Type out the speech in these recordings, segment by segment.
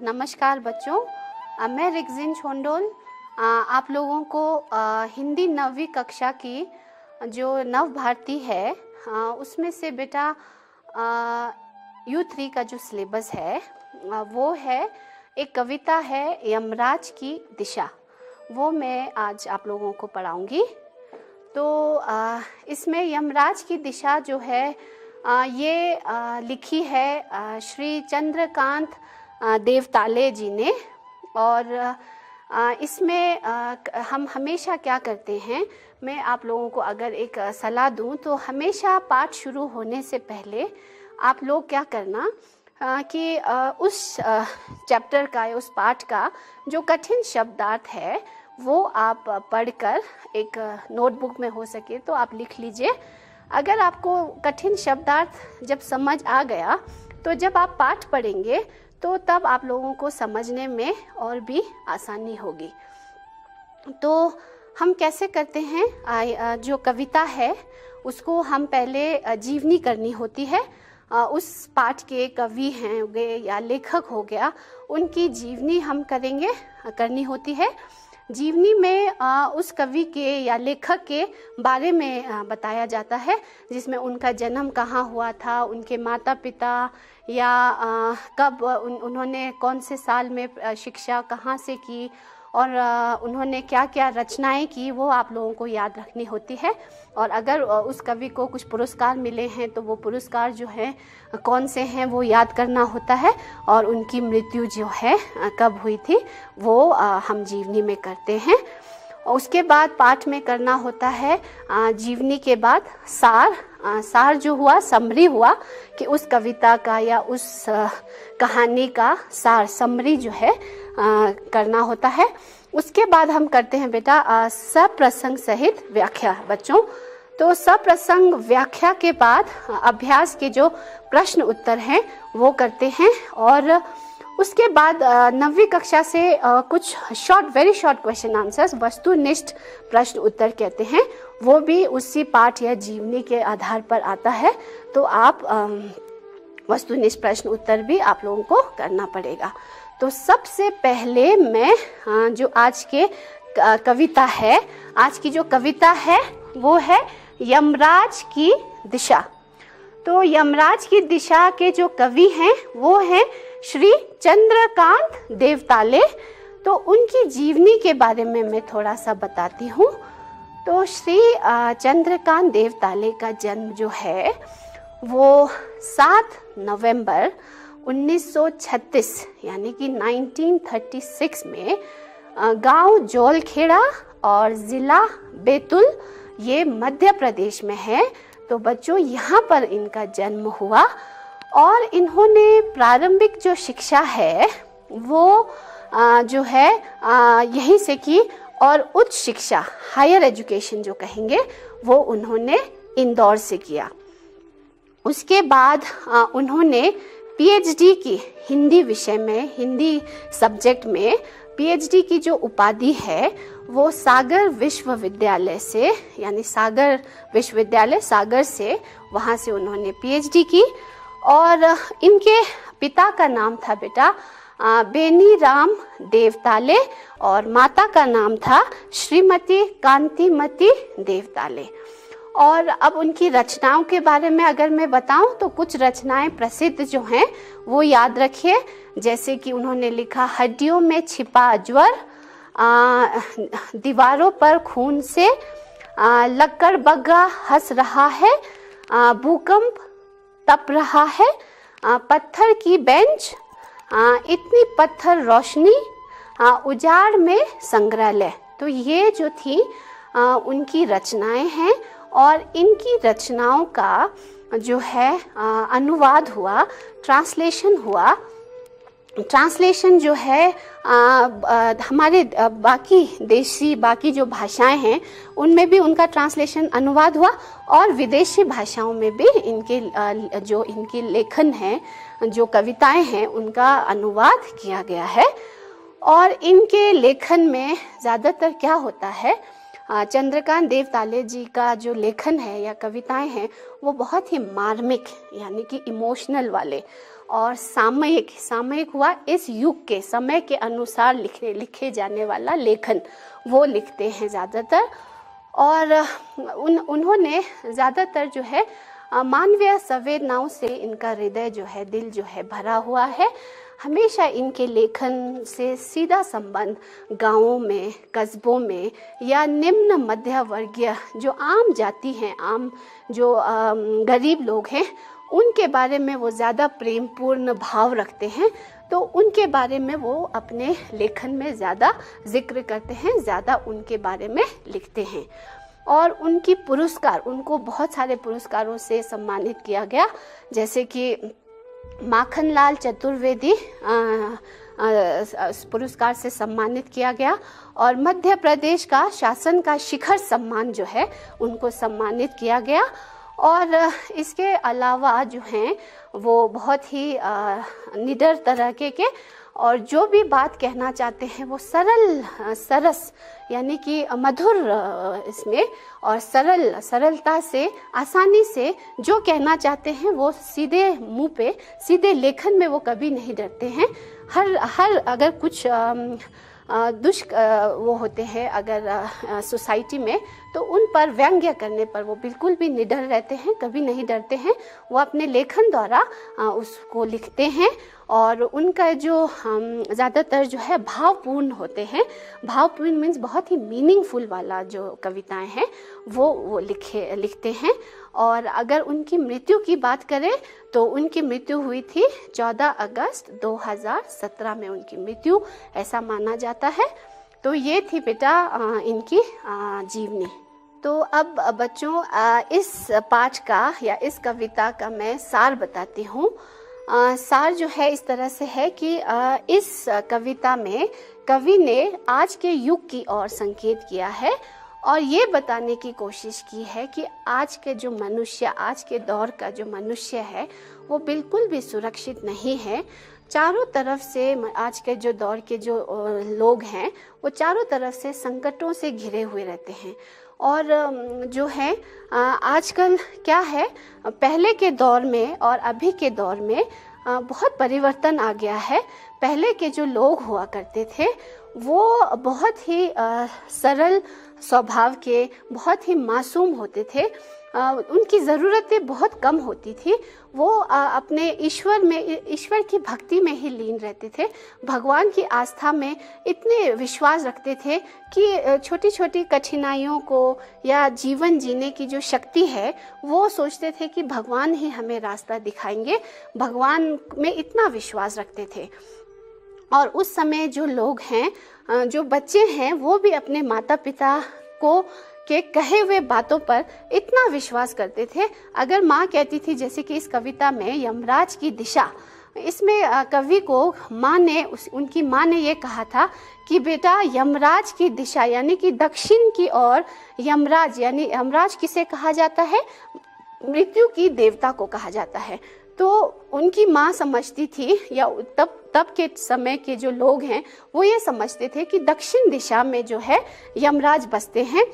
नमस्कार बच्चों। मैं रिगजिन छोंडोल आप लोगों को हिंदी 9वीं कक्षा की जो नव भारती है उसमें से बेटा U3 का जो सिलेबस है वो है एक कविता है यमराज की दिशा, वो मैं आज आप लोगों को पढ़ाऊंगी। तो इसमें यमराज की दिशा जो है ये लिखी है श्री चंद्रकांत देवताले जी ने। और इसमें हम हमेशा क्या करते हैं, मैं आप लोगों को अगर एक सलाह दूं तो हमेशा पाठ शुरू होने से पहले आप लोग क्या करना कि उस चैप्टर का या उस पाठ का जो कठिन शब्दार्थ है वो आप पढ़कर एक नोटबुक में हो सके तो आप लिख लीजिए। अगर आपको कठिन शब्दार्थ जब समझ आ गया तो जब आप पाठ पढ़ेंगे तो तब आप लोगों को समझने में और भी आसानी होगी। तो हम कैसे करते हैं, जो कविता है उसको हम पहले जीवनी करनी होती है। उस पाठ के कवि हैं हो गए या लेखक हो गया, उनकी जीवनी हम करनी होती है। जीवनी में उस कवि के या लेखक के बारे में बताया जाता है, जिसमें उनका जन्म कहाँ हुआ था, उनके माता पिता या कब उन्होंने कौन से साल में शिक्षा कहाँ से की और उन्होंने क्या क्या रचनाएं की, वो आप लोगों को याद रखनी होती है। और अगर उस कवि को कुछ पुरस्कार मिले हैं तो वो पुरस्कार जो हैं कौन से हैं वो याद करना होता है। और उनकी मृत्यु जो है कब हुई थी वो हम जीवनी में करते हैं। उसके बाद पाठ में करना होता है जीवनी के बाद सार जो हुआ, समरी हुआ कि उस कविता का या उस कहानी का सार समरी जो है करना होता है। उसके बाद हम करते हैं बेटा सप्रसंग सहित व्याख्या बच्चों। तो सप्रसंग व्याख्या के बाद अभ्यास के जो प्रश्न उत्तर हैं वो करते हैं। और उसके बाद 9वीं कक्षा से कुछ वेरी शॉर्ट क्वेश्चन आंसर्स, वस्तुनिष्ठ प्रश्न उत्तर कहते हैं, वो भी उसी पाठ या जीवनी के आधार पर आता है। तो आप वस्तुनिष्ठ प्रश्न उत्तर भी आप लोगों को करना पड़ेगा। तो सबसे पहले मैं जो आज के कविता है, आज की जो कविता है वो है यमराज की दिशा। तो यमराज की दिशा के जो कवि हैं वो हैं श्री चंद्रकांत देवताले। तो उनकी जीवनी के बारे में मैं थोड़ा सा बताती हूँ। तो श्री चंद्रकांत देवताले का जन्म जो है वो 7 नवंबर 1936 यानी कि 1936 में गांव जौलखेड़ा और ज़िला बैतूल, ये मध्य प्रदेश में है। तो बच्चों यहाँ पर इनका जन्म हुआ और इन्होंने प्रारंभिक जो शिक्षा है वो जो है यहीं से की और उच्च शिक्षा हायर एजुकेशन जो कहेंगे वो उन्होंने इंदौर से किया। उसके बाद उन्होंने पीएचडी की हिंदी विषय में, हिंदी सब्जेक्ट में पीएचडी की जो उपाधि है वो सागर विश्वविद्यालय से, यानी सागर विश्वविद्यालय सागर से, वहाँ से उन्होंने पीएचडी की। और इनके पिता का नाम था बेटा बेनी राम देवताले और माता का नाम था श्रीमती कांतिमती देवताले। और अब उनकी रचनाओं के बारे में अगर मैं बताऊं तो कुछ रचनाएं प्रसिद्ध जो हैं वो याद रखिए, जैसे कि उन्होंने लिखा हड्डियों में छिपा ज्वर, दीवारों पर खून से, लक्कड़ बग्गा हंस रहा है, भूकंप तप रहा है, पत्थर की बेंच, इतनी पत्थर रोशनी, उजाड़ में संग्रहालय। तो ये जो थी उनकी रचनाएं हैं। और इनकी रचनाओं का जो है अनुवाद हुआ, ट्रांसलेशन जो है हमारे बाकी जो भाषाएं हैं उनमें भी उनका ट्रांसलेशन अनुवाद हुआ और विदेशी भाषाओं में भी इनकी लेखन है, जो कविताएं हैं उनका अनुवाद किया गया है। और इनके लेखन में ज़्यादातर क्या होता है, चंद्रकांत देवताले जी का जो लेखन है या कविताएं हैं वो बहुत ही मार्मिक यानी कि इमोशनल वाले और सामयिक, सामयिक हुआ इस युग के समय के अनुसार लिखे जाने वाला लेखन, वो लिखते हैं ज़्यादातर। और उन्होंने ज़्यादातर जो है मानवीय संवेदनाओं से इनका हृदय जो है, दिल जो है भरा हुआ है। हमेशा इनके लेखन से सीधा संबंध गांवों में, कस्बों में या निम्न मध्य वर्गीय जो आम जाति हैं, आम जो गरीब लोग हैं, उनके बारे में वो ज़्यादा प्रेमपूर्ण भाव रखते हैं। तो उनके बारे में वो अपने लेखन में ज़्यादा जिक्र करते हैं, ज़्यादा उनके बारे में लिखते हैं। और उनकी पुरस्कार, उनको बहुत सारे पुरस्कारों से सम्मानित किया गया, जैसे कि माखनलाल चतुर्वेदी पुरस्कार से सम्मानित किया गया, और मध्य प्रदेश का शासन का शिखर सम्मान जो है उनको सम्मानित किया गया। और इसके अलावा जो हैं वो बहुत ही निडर तरह के और जो भी बात कहना चाहते हैं वो सरल, सरस यानी कि मधुर इसमें, और सरलता से, आसानी से जो कहना चाहते हैं वो सीधे मुंह पे, सीधे लेखन में वो कभी नहीं डरते हैं। हर अगर कुछ वो होते हैं अगर सोसाइटी में, तो उन पर व्यंग्य करने पर वो बिल्कुल भी निडर रहते हैं, कभी नहीं डरते हैं। वो अपने लेखन द्वारा उसको लिखते हैं, और उनका जो ज़्यादातर जो है भावपूर्ण होते हैं। भावपूर्ण मीन्स बहुत ही मीनिंगफुल वाला जो कविताएं हैं वो लिखते हैं। और अगर उनकी मृत्यु की बात करें तो उनकी मृत्यु हुई थी 14 अगस्त 2017 में उनकी मृत्यु, ऐसा माना जाता है। तो ये थी बेटा इनकी जीवनी। तो अब बच्चों इस पाठ का या इस कविता का मैं सार बताती हूँ। सार जो है इस तरह से है कि इस कविता में कवि ने आज के युग की ओर संकेत किया है, और ये बताने की कोशिश की है कि आज के जो मनुष्य, आज के दौर का जो मनुष्य है वो बिल्कुल भी सुरक्षित नहीं है। चारों तरफ से आज के जो दौर के जो लोग हैं वो चारों तरफ से संकटों से घिरे हुए रहते हैं। और जो है आजकल क्या है, पहले के दौर में और अभी के दौर में बहुत परिवर्तन आ गया है। पहले के जो लोग हुआ करते थे वो बहुत ही सरल स्वभाव के, बहुत ही मासूम होते थे। उनकी ज़रूरतें बहुत कम होती थी। वो अपने ईश्वर की भक्ति में ही लीन रहते थे, भगवान की आस्था में इतने विश्वास रखते थे कि छोटी छोटी कठिनाइयों को या जीवन जीने की जो शक्ति है वो सोचते थे कि भगवान ही हमें रास्ता दिखाएंगे। भगवान में इतना विश्वास रखते थे। और उस समय जो लोग हैं, जो बच्चे हैं, वो भी अपने माता पिता को के कहे हुए बातों पर इतना विश्वास करते थे। अगर माँ कहती थी, जैसे कि इस कविता में यमराज की दिशा, इसमें कवि को उनकी माँ ने ये कहा था कि बेटा यमराज की दिशा यानी कि दक्षिण की ओर यमराज, यानी यमराज किसे कहा जाता है, मृत्यु की देवता को कहा जाता है। तो उनकी माँ समझती थी, या तब के समय के जो लोग हैं वो ये समझते थे कि दक्षिण दिशा में जो है यमराज बसते हैं,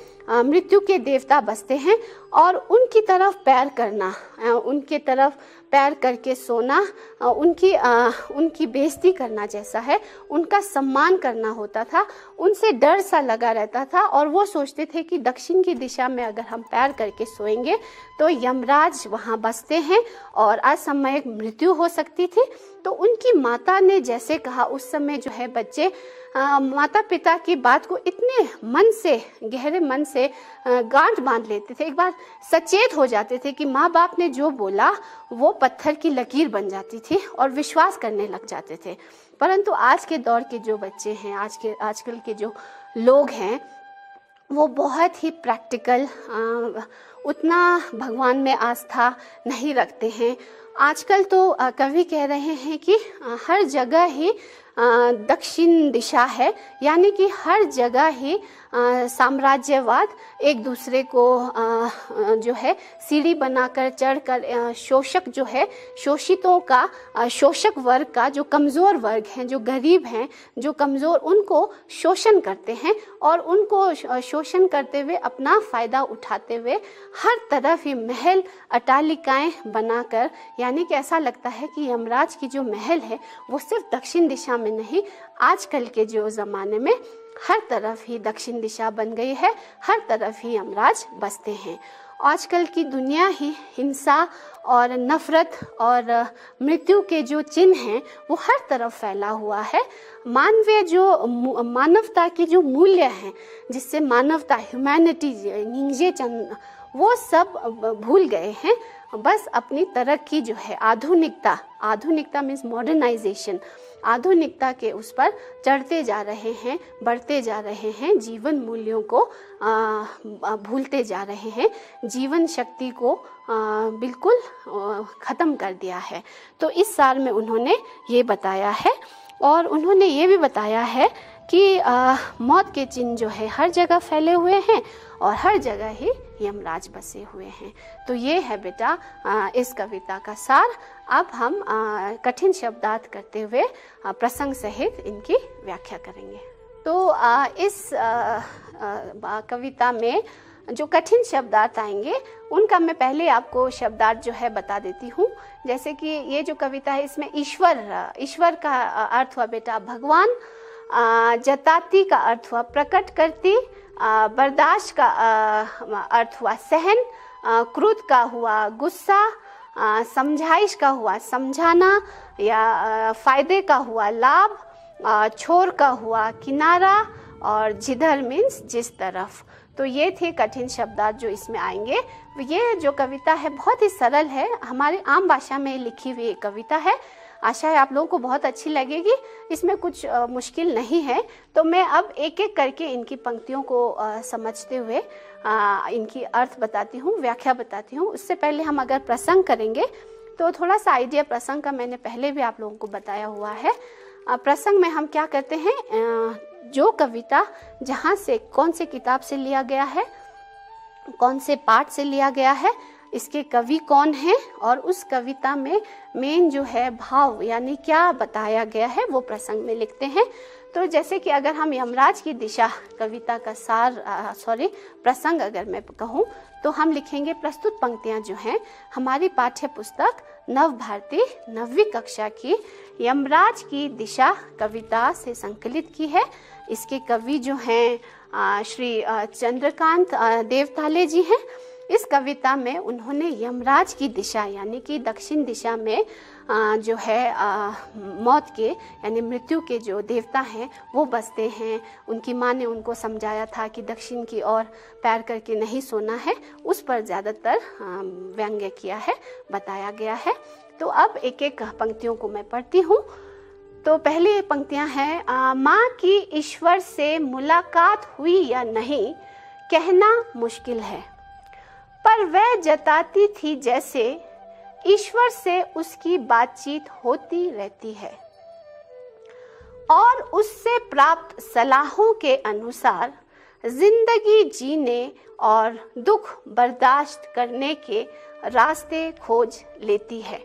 मृत्यु के देवता बसते हैं, और उनकी तरफ पैर करना, उनके तरफ पैर करके सोना उनकी बेइज्जती करना जैसा है, उनका सम्मान करना होता था, उनसे डर सा लगा रहता था। और वो सोचते थे कि दक्षिण की दिशा में अगर हम पैर करके सोएंगे तो यमराज वहाँ बसते हैं और असामयिक मृत्यु हो सकती थी। तो उनकी माता ने जैसे कहा, उस समय जो है बच्चे माता पिता की बात को इतने मन से, गहरे मन से गांठ बांध लेते थे, एक बार सचेत हो जाते थे कि माँ बाप ने जो बोला वो पत्थर की लकीर बन जाती थी और विश्वास करने लग जाते थे। परंतु आज के दौर के जो बच्चे हैं, आजकल के जो लोग हैं, वो बहुत ही प्रैक्टिकल, उतना भगवान में आस्था नहीं रखते हैं। आजकल तो कवि कह रहे हैं कि हर जगह ही दक्षिण दिशा है, यानी कि हर जगह ही साम्राज्यवाद एक दूसरे को जो है सीढ़ी बनाकर चढ़कर शोषक जो है, शोषितों का, शोषक वर्ग का, जो कमज़ोर वर्ग हैं, जो गरीब हैं, जो कमज़ोर, उनको शोषण करते हैं और उनको शोषण करते हुए अपना फ़ायदा उठाते हुए हर तरफ ही महल अट्टालिकाएं बनाकर, यानी कि ऐसा लगता है कि यमराज की जो महल है वो सिर्फ दक्षिण दिशा में नहीं, आजकल के जो ज़माने में हर तरफ ही दक्षिण दिशा बन गई है, हर तरफ ही यमराज बसते हैं। आजकल की दुनिया ही हिंसा और नफरत और मृत्यु के जो चिन्ह हैं वो हर तरफ फैला हुआ है। मानवीय जो मानवता की जो मूल्य हैं, जिससे मानवता, ह्यूमैनिटी, वो सब भूल गए हैं। बस अपनी तरक्की जो है, आधुनिकता मीन्स मॉडर्नाइजेशन, आधुनिकता के उस पर चढ़ते जा रहे हैं, बढ़ते जा रहे हैं, जीवन मूल्यों को भूलते जा रहे हैं, जीवन शक्ति को बिल्कुल ख़त्म कर दिया है। तो इस साल में उन्होंने ये बताया है, और उन्होंने ये भी बताया है कि मौत के चिन्ह जो है हर जगह फैले हुए हैं और हर जगह ही यमराज बसे हुए हैं। तो ये है बेटा इस कविता का सार। अब हम कठिन शब्दार्थ करते हुए प्रसंग सहित इनकी व्याख्या करेंगे। तो इस कविता में जो कठिन शब्दार्थ आएंगे उनका मैं पहले आपको शब्दार्थ जो है बता देती हूँ। जैसे कि ये जो कविता है इसमें ईश्वर का अर्थ हुआ बेटा भगवान, जताती का अर्थ हुआ प्रकट करती, बर्दाश्त का अर्थ हुआ सहन, क्रोध का हुआ गुस्सा, समझाइश का हुआ समझाना या फायदे का हुआ लाभ, छोर का हुआ किनारा, और जिधर मीन्स जिस तरफ। तो ये थे कठिन शब्दार्थ जो इसमें आएंगे। ये जो कविता है बहुत ही सरल है, हमारी आम भाषा में लिखी हुई कविता है। आशा है आप लोगों को बहुत अच्छी लगेगी, इसमें कुछ मुश्किल नहीं है। तो मैं अब एक एक करके इनकी पंक्तियों को समझते हुए इनकी अर्थ बताती हूँ, व्याख्या बताती हूँ। उससे पहले हम अगर प्रसंग करेंगे तो थोड़ा सा आइडिया प्रसंग का मैंने पहले भी आप लोगों को बताया हुआ है। प्रसंग में हम क्या करते हैं, जो कविता जहाँ से कौन से किताब से लिया गया है, कौन से पाठ से लिया गया है, इसके कवि कौन है और उस कविता में मेन जो है भाव यानी क्या बताया गया है वो प्रसंग में लिखते हैं। तो जैसे कि अगर हम यमराज की दिशा कविता का प्रसंग अगर मैं कहूँ तो हम लिखेंगे, प्रस्तुत पंक्तियाँ जो हैं हमारी पाठ्य पुस्तक नव भारती 9वीं कक्षा की यमराज की दिशा कविता से संकलित की है। इसके कवि जो हैं श्री चंद्रकांत देवताले जी हैं। इस कविता में उन्होंने यमराज की दिशा यानी कि दक्षिण दिशा में जो है मौत के यानी मृत्यु के जो देवता हैं वो बसते हैं। उनकी माँ ने उनको समझाया था कि दक्षिण की ओर पैर करके नहीं सोना है, उस पर ज़्यादातर व्यंग्य किया है, बताया गया है। तो अब एक एक पंक्तियों को मैं पढ़ती हूँ। तो पहली पंक्तियाँ हैं, माँ की ईश्वर से मुलाकात हुई या नहीं कहना मुश्किल है, पर वह जताती थी जैसे ईश्वर से उसकी बातचीत होती रहती है और उससे प्राप्त सलाहों के अनुसार जिंदगी जीने और दुख बर्दाश्त करने के रास्ते खोज लेती है।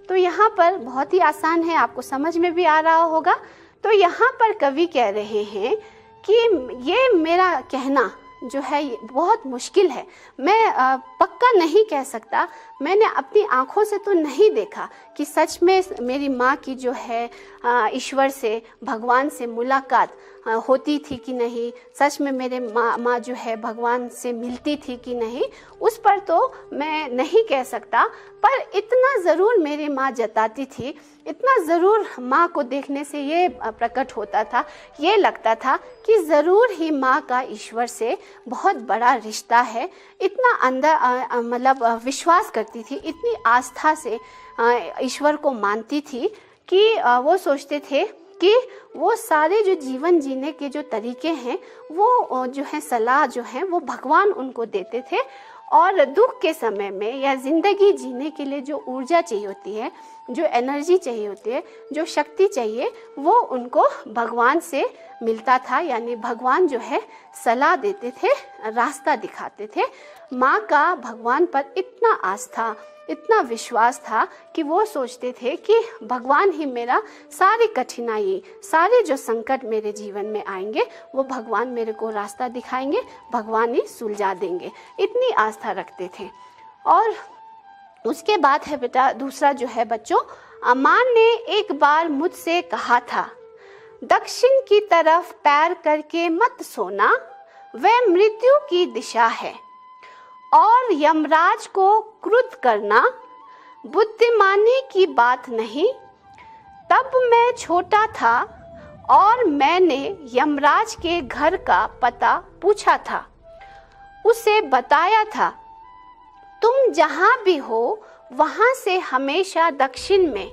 तो यहाँ पर बहुत ही आसान है, आपको समझ में भी आ रहा होगा। तो यहाँ पर कवि कह रहे हैं कि ये मेरा कहना जो है बहुत मुश्किल है, मैं पक्का नहीं कह सकता, मैंने अपनी आँखों से तो नहीं देखा कि सच में मेरी माँ की जो है ईश्वर से, भगवान से मुलाकात होती थी कि नहीं, सच में मेरे माँ जो है भगवान से मिलती थी कि नहीं, उस पर तो मैं नहीं कह सकता। पर इतना ज़रूर मेरी माँ जताती थी, इतना ज़रूर माँ को देखने से ये प्रकट होता था, ये लगता था कि ज़रूर ही माँ का ईश्वर से बहुत बड़ा रिश्ता है। इतना अंदर मतलब विश्वास करती थी, इतनी आस्था से ईश्वर को मानती थी कि वो सोचते थे कि वो सारे जो जीवन जीने के जो तरीके हैं वो जो है सलाह जो है वो भगवान उनको देते थे। और दुख के समय में या ज़िंदगी जीने के लिए जो ऊर्जा चाहिए होती है, जो एनर्जी चाहिए होती है, जो शक्ति चाहिए, वो उनको भगवान से मिलता था। यानी भगवान जो है सलाह देते थे, रास्ता दिखाते थे। माँ का भगवान पर इतना आस्था, इतना विश्वास था कि वो सोचते थे कि भगवान ही मेरा सारी कठिनाई, सारे जो संकट मेरे जीवन में आएंगे वो भगवान मेरे को रास्ता दिखाएंगे, भगवान ही सुलझा देंगे। इतनी आस्था रखते थे। और उसके बाद है बेटा दूसरा जो है बच्चों, माँ ने एक बार मुझसे कहा था, दक्षिण की तरफ पैर करके मत सोना, वह मृत्यु की दिशा है, और यमराज को क्रुद्ध करना बुद्धिमानी की बात नहीं। तब मैं छोटा था और मैंने यमराज के घर का पता पूछा था। उसे बताया था, तुम जहां भी हो वहां से हमेशा दक्षिण में।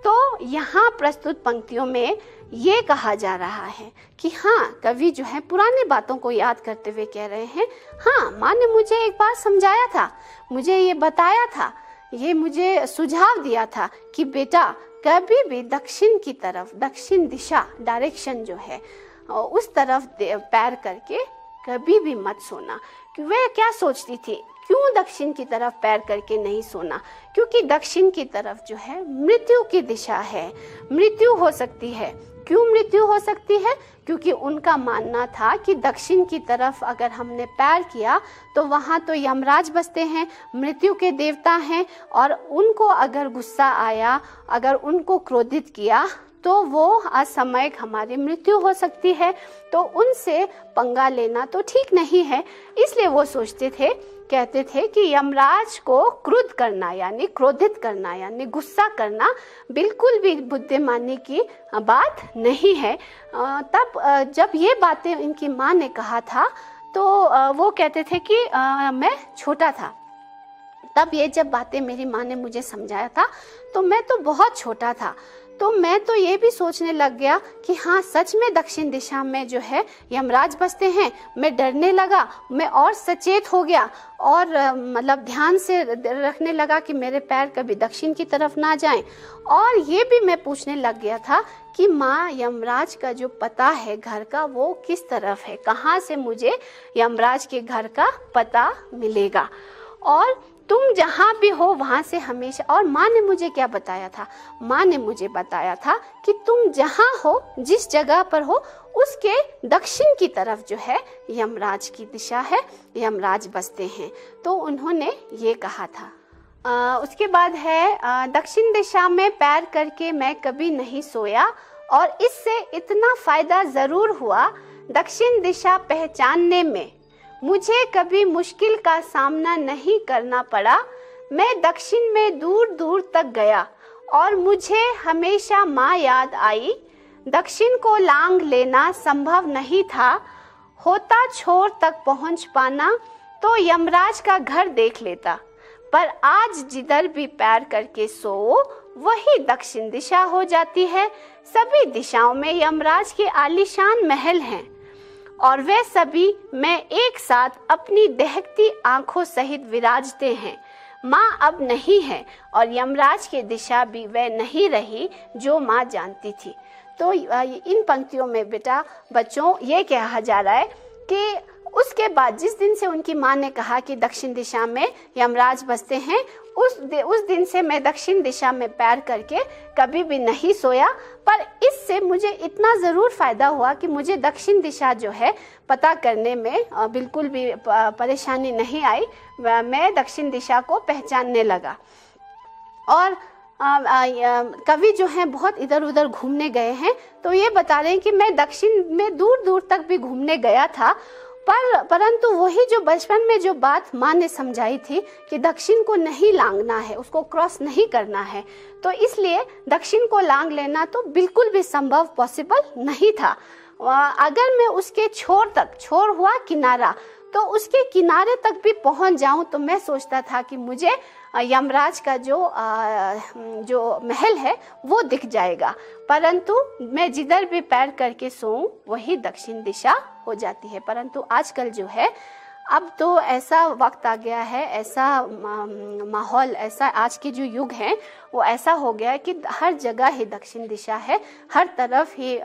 तो यहाँ प्रस्तुत पंक्तियों में ये कहा जा रहा है कि हाँ, कवि जो है पुरानी बातों को याद करते हुए कह रहे हैं, हाँ, माँ ने मुझे एक बार समझाया था, मुझे ये बताया था, ये मुझे सुझाव दिया था कि बेटा कभी भी दक्षिण की तरफ, दक्षिण दिशा, डायरेक्शन जो है उस तरफ पैर करके कभी भी मत सोना। कि वह क्या सोचती थी, क्यों दक्षिण की तरफ पैर करके नहीं सोना? क्योंकि दक्षिण की तरफ जो है मृत्यु की दिशा है, मृत्यु हो सकती है। क्यों मृत्यु हो सकती है? क्योंकि उनका मानना था कि दक्षिण की तरफ अगर हमने पैर किया तो वहाँ तो यमराज बसते हैं, मृत्यु के देवता हैं, और उनको अगर गुस्सा आया, अगर उनको क्रोधित किया तो वो असामयिक हमारी मृत्यु हो सकती है। तो उनसे पंगा लेना तो ठीक नहीं है। इसलिए वो सोचते थे, कहते थे कि यमराज को क्रुद्ध करना यानी क्रोधित करना यानी गुस्सा करना बिल्कुल भी बुद्धिमानी की बात नहीं है। तब जब ये बातें इनकी माँ ने कहा था तो वो कहते थे कि मैं छोटा था। तब ये जब बातें मेरी माँ ने मुझे समझाया था तो मैं तो बहुत छोटा था। तो मैं तो ये भी सोचने लग गया कि हाँ, सच में दक्षिण दिशा में जो है यमराज बसते हैं। मैं डरने लगा, मैं और सचेत हो गया और मतलब ध्यान से रखने लगा कि मेरे पैर कभी दक्षिण की तरफ ना जाएं। और ये भी मैं पूछने लग गया था कि माँ, यमराज का जो पता है घर का वो किस तरफ है, कहाँ से मुझे यमराज के घर का पता मिलेगा, और तुम जहाँ भी हो वहाँ से हमेशा। और माँ ने मुझे क्या बताया था? माँ ने मुझे बताया था कि तुम जहाँ हो, जिस जगह पर हो, उसके दक्षिण की तरफ जो है यमराज की दिशा है, यमराज बसते हैं। तो उन्होंने ये कहा था। उसके बाद है दक्षिण दिशा में पैर करके मैं कभी नहीं सोया, और इससे इतना फायदा जरूर हुआ, दक्षिण दिशा पहचानने में मुझे कभी मुश्किल का सामना नहीं करना पड़ा। मैं दक्षिण में दूर दूर तक गया और मुझे हमेशा माँ याद आई। दक्षिण को लांग लेना संभव नहीं था, होता छोर तक पहुँच पाना तो यमराज का घर देख लेता, पर आज जिधर भी पैर करके सो वही दक्षिण दिशा हो जाती है। सभी दिशाओं में यमराज के आलीशान महल हैं और वे सभी मैं एक साथ अपनी दहकती आंखों सहित विराजते हैं। माँ अब नहीं है और यमराज की दिशा भी वह नहीं रही जो माँ जानती थी। तो इन पंक्तियों में बेटा बच्चों ये कहा जा रहा है कि उसके बाद जिस दिन से उनकी माँ ने कहा कि दक्षिण दिशा में यमराज बसते हैं, उस दिन से मैं दक्षिण दिशा में पैर करके कभी भी नहीं सोया। पर इससे मुझे इतना ज़रूर फ़ायदा हुआ कि मुझे दक्षिण दिशा जो है पता करने में बिल्कुल भी परेशानी नहीं आई। मैं दक्षिण दिशा को पहचानने लगा। और कवि जो हैं बहुत इधर उधर घूमने गए हैं, तो ये बता रहे हैं कि मैं दक्षिण में दूर दूर तक भी घूमने गया था, परंतु वही जो बचपन में जो बात माँ ने समझाई थी कि दक्षिण को नहीं लांघना है, उसको क्रॉस नहीं करना है, तो इसलिए दक्षिण को लांघ लेना तो बिल्कुल भी संभव, पॉसिबल नहीं था। अगर मैं उसके छोर हुआ किनारा, तो उसके किनारे तक भी पहुंच जाऊं तो मैं सोचता था कि मुझे यमराज का जो महल है वो दिख जाएगा, परंतु मैं जिधर भी पैर करके सोऊं वही दक्षिण दिशा हो जाती है। परंतु आजकल जो है अब तो ऐसा वक्त आ गया है, ऐसा माहौल, ऐसा आज के जो युग है वो ऐसा हो गया है कि हर जगह ही दक्षिण दिशा है, हर तरफ ही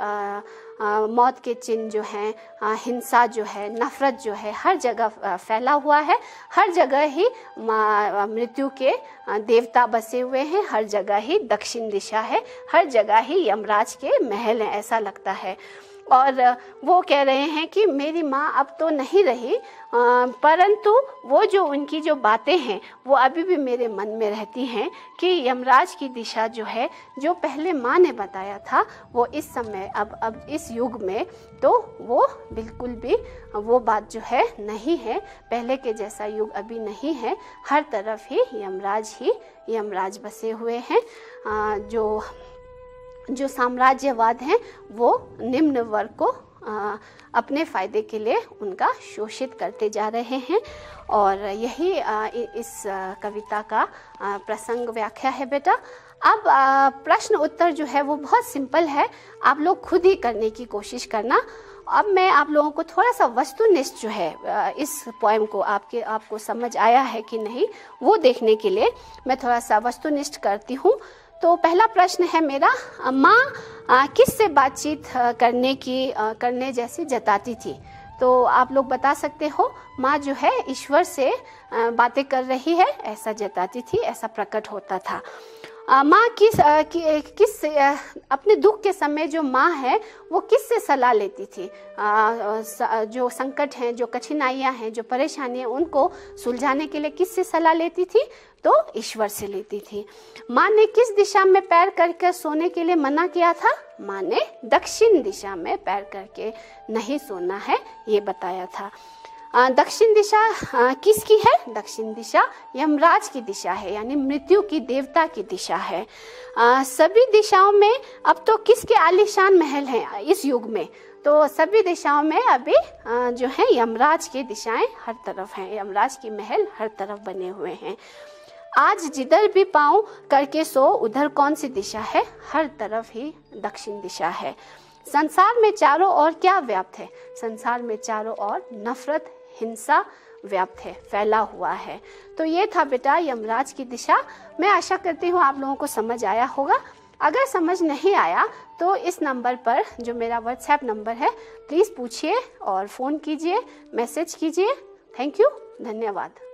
मौत के चिन्ह जो हैं, हिंसा जो है, नफरत जो है, हर जगह फैला हुआ है। हर जगह ही मृत्यु के देवता बसे हुए हैं, हर जगह ही दक्षिण दिशा है, हर जगह ही यमराज के महल हैं, ऐसा लगता है। और वो कह रहे हैं कि मेरी माँ अब तो नहीं रही, परंतु वो जो उनकी जो बातें हैं वो अभी भी मेरे मन में रहती हैं कि यमराज की दिशा जो है, जो पहले माँ ने बताया था, वो इस समय अब इस युग में तो वो बिल्कुल भी वो बात जो है नहीं है, पहले के जैसा युग अभी नहीं है। हर तरफ ही यमराज बसे हुए हैं। जो साम्राज्यवाद हैं वो निम्न वर्ग को अपने फायदे के लिए उनका शोषित करते जा रहे हैं। और यही इस कविता का प्रसंग व्याख्या है बेटा। अब प्रश्न उत्तर जो है वो बहुत सिंपल है, आप लोग खुद ही करने की कोशिश करना। अब मैं आप लोगों को थोड़ा सा वस्तुनिष्ठ जो है इस पोएम को आपको समझ आया है कि नहीं वो देखने के लिए मैं थोड़ा सा वस्तुनिष्ठ करती हूँ। तो पहला प्रश्न है मेरा, माँ किस से बातचीत करने जैसी जताती थी? तो आप लोग बता सकते हो, माँ जो है ईश्वर से बातें कर रही है ऐसा जताती थी, ऐसा प्रकट होता था। माँ किस अपने दुख के समय जो माँ है वो किससे सलाह लेती थी? जो संकट हैं, जो कठिनाइयाँ हैं, जो परेशानियाँ, उनको सुलझाने के लिए किससे सलाह लेती थी? तो ईश्वर से लेती थी। माँ ने किस दिशा में पैर करके सोने के लिए मना किया था? माँ ने दक्षिण दिशा में पैर करके नहीं सोना है ये बताया था। दक्षिण दिशा किसकी है? दक्षिण दिशा यमराज की दिशा है, यानी मृत्यु की देवता की दिशा है। सभी दिशाओं में अब तो किसके आलीशान महल हैं इस युग में? तो सभी दिशाओं में अभी जो है यमराज की दिशाएं हर तरफ हैं, यमराज की महल हर तरफ बने हुए हैं। आज जिधर भी पाँव करके सो उधर कौन सी दिशा है? हर तरफ ही दक्षिण दिशा है। संसार में चारों ओर क्या व्याप्त है? संसार में चारों ओर नफरत, हिंसा व्याप्त है, फैला हुआ है। तो ये था बेटा यमराज की दिशा। मैं आशा करती हूँ आप लोगों को समझ आया होगा। अगर समझ नहीं आया तो इस नंबर पर, जो मेरा व्हाट्सएप नंबर है, प्लीज़ पूछिए और फ़ोन कीजिए, मैसेज कीजिए। थैंक यू, धन्यवाद।